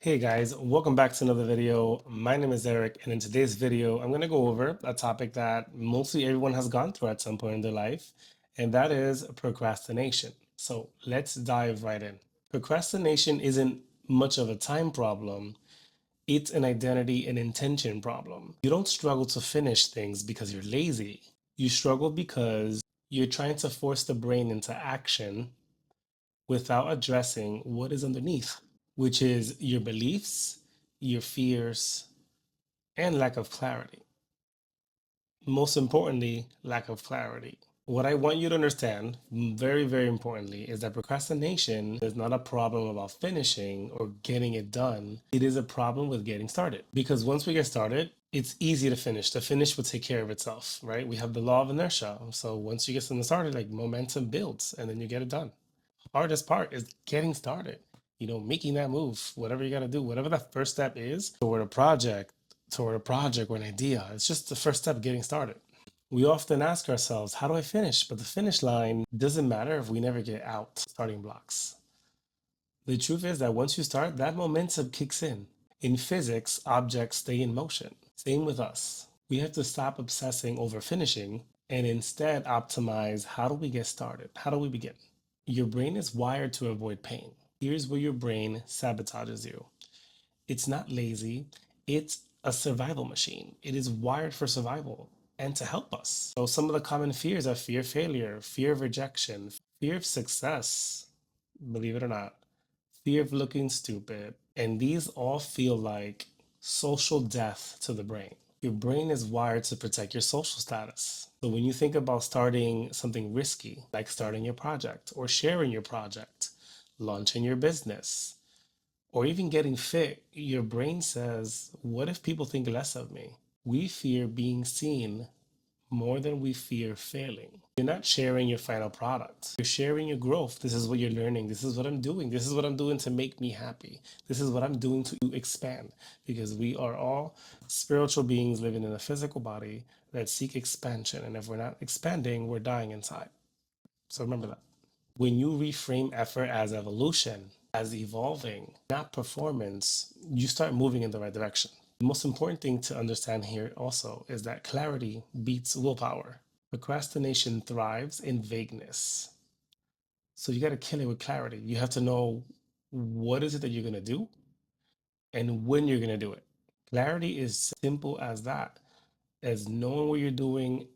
Hey guys, welcome back to another video. My name is Eric, and in today's video, I'm going to go over a topic that mostly everyone has gone through at some point in their life, and that is procrastination. So let's dive right in. Procrastination isn't much of a time problem, it's an identity and intention problem. You don't struggle to finish things because you're lazy. You struggle because you're trying to force the brain into action without addressing what is underneath, which is your beliefs, your fears, and lack of clarity. Most importantly, lack of clarity. What I want you to understand, very, very importantly, is that procrastination is not a problem about finishing or getting it done. It is a problem with getting started. Because once we get started, it's easy to finish. The finish will take care of itself, right? We have the law of inertia. So once you get something started, like momentum builds and then you get it done. Hardest part is getting started, making that move, whatever you got to do, whatever that first step is toward a project or an idea. It's just the first step, getting started. We often ask ourselves, how do I finish? But the finish line doesn't matter if we never get out starting blocks. The truth is that once you start, that momentum kicks in. In physics, objects stay in motion. Same with us. We have to stop obsessing over finishing and instead optimize, how do we get started? How do we begin? Your brain is wired to avoid pain. Here's where your brain sabotages you. It's not lazy, it's a survival machine. It is wired for survival and to help us. So, some of the common fears are fear of failure, fear of rejection, fear of success, believe it or not, fear of looking stupid. And these all feel like social death to the brain. Your brain is wired to protect your social status. So when you think about starting something risky, like starting your project or sharing your project, launching your business, or even getting fit, your brain says, what if people think less of me? We fear being seen more than we fear failing. You're not sharing your final product. You're sharing your growth. This is what you're learning. This is what I'm doing. This is what I'm doing to make me happy. This is what I'm doing to expand, because we are all spiritual beings living in a physical body that seek expansion. And if we're not expanding, we're dying inside. So remember that. When you reframe effort as evolution, as evolving, not performance, you start moving in the right direction. The most important thing to understand here also is that clarity beats willpower. Procrastination thrives in vagueness. So you got to kill it with clarity. You have to know what is it that you're going to do and when you're going to do it. Clarity is simple as that, as knowing what you're doing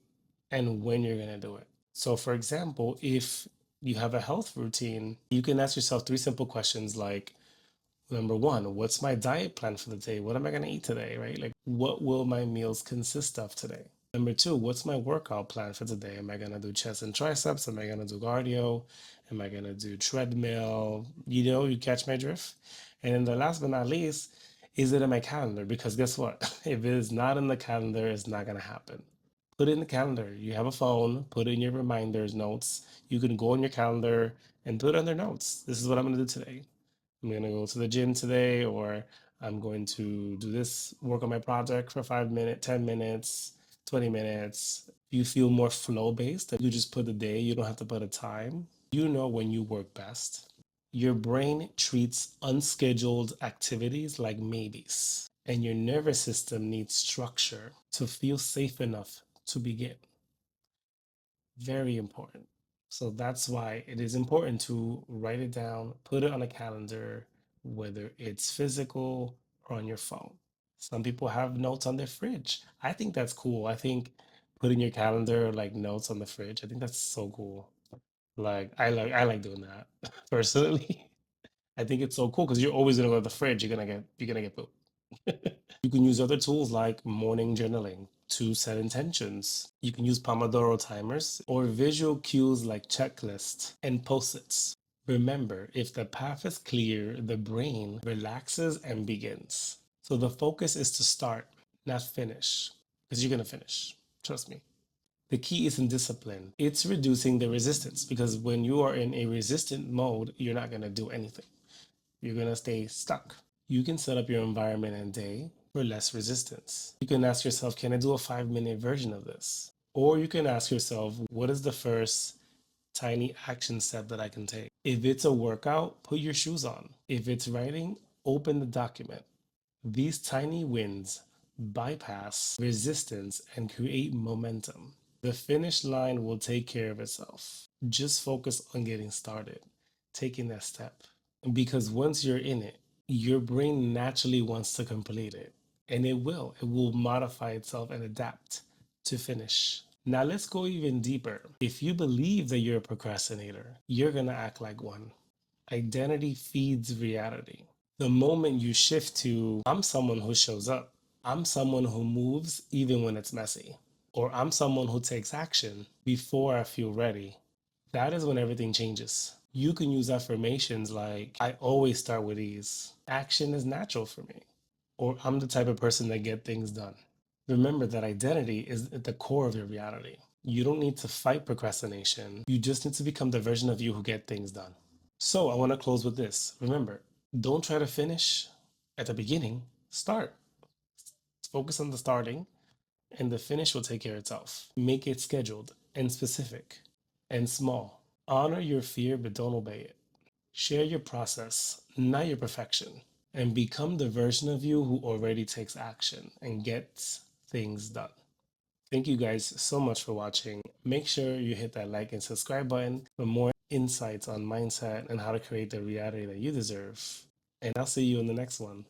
and when you're going to do it. So, for example, if you have a health routine, you can ask yourself three simple questions like, number one, what's my diet plan for the day? What am I going to eat today, right? Like, what will my meals consist of today? Number two, what's my workout plan for today? Am I going to do chest and triceps? Am I going to do cardio? Am I going to do treadmill? You catch my drift? And then the last but not least, is it in my calendar? Because guess what? If it is not in the calendar, it's not going to happen. Put it in the calendar. You have a phone, put it in your reminders notes. You can go on your calendar and put it under notes. This is what I'm going to do today. I'm going to go to the gym today, or I'm going to do this, work on my project for 5 minutes, 10 minutes, 20 minutes. You feel more flow based. You just put a day, you don't have to put a time. You know when you work best. Your brain treats unscheduled activities like maybes, and your nervous system needs structure to feel safe enough to begin. Very important. So that's why it is important to write it down, put it on a calendar, whether it's physical or on your phone. Some people have notes on their fridge. I think that's cool. I think putting your calendar like notes on the fridge, I think that's so cool. Like I like doing that personally. I think it's so cool because you're always gonna go to the fridge. You're gonna get poop. You can use other tools like morning journaling to set intentions. You can use Pomodoro timers or visual cues like checklists and post-its. Remember, if the path is clear, the brain relaxes and begins. So the focus is to start, not finish, because you're going to finish. Trust me. The key isn't discipline. It's reducing the resistance, because when you are in a resistant mode, you're not going to do anything. You're going to stay stuck. You can set up your environment and day for less resistance. You can ask yourself, can I do a 5-minute version of this? Or you can ask yourself, what is the first tiny action step that I can take? If it's a workout, put your shoes on. If it's writing, Open the document. These tiny wins bypass resistance and create momentum. The finish line will take care of itself. Just focus on getting started, taking that step. Because once you're in it, your brain naturally wants to complete it. And it will. It will modify itself and adapt to finish. Now let's go even deeper. If you believe that you're a procrastinator, you're going to act like one. Identity feeds reality. The moment you shift to, I'm someone who shows up, I'm someone who moves even when it's messy, or I'm someone who takes action before I feel ready, that is when everything changes. You can use affirmations like, I always start with ease, action is natural for me, or I'm the type of person that get things done. Remember that identity is at the core of your reality. You don't need to fight procrastination. You just need to become the version of you who get things done. So I want to close with this. Remember, don't try to finish at the beginning. Start. Focus on the starting, and the finish will take care of itself. Make it scheduled and specific and small. Honor your fear, but don't obey it. Share your process, not your perfection, and become the version of you who already takes action and gets things done. Thank you guys so much for watching. Make sure you hit that like and subscribe button for more insights on mindset and how to create the reality that you deserve. And I'll see you in the next one.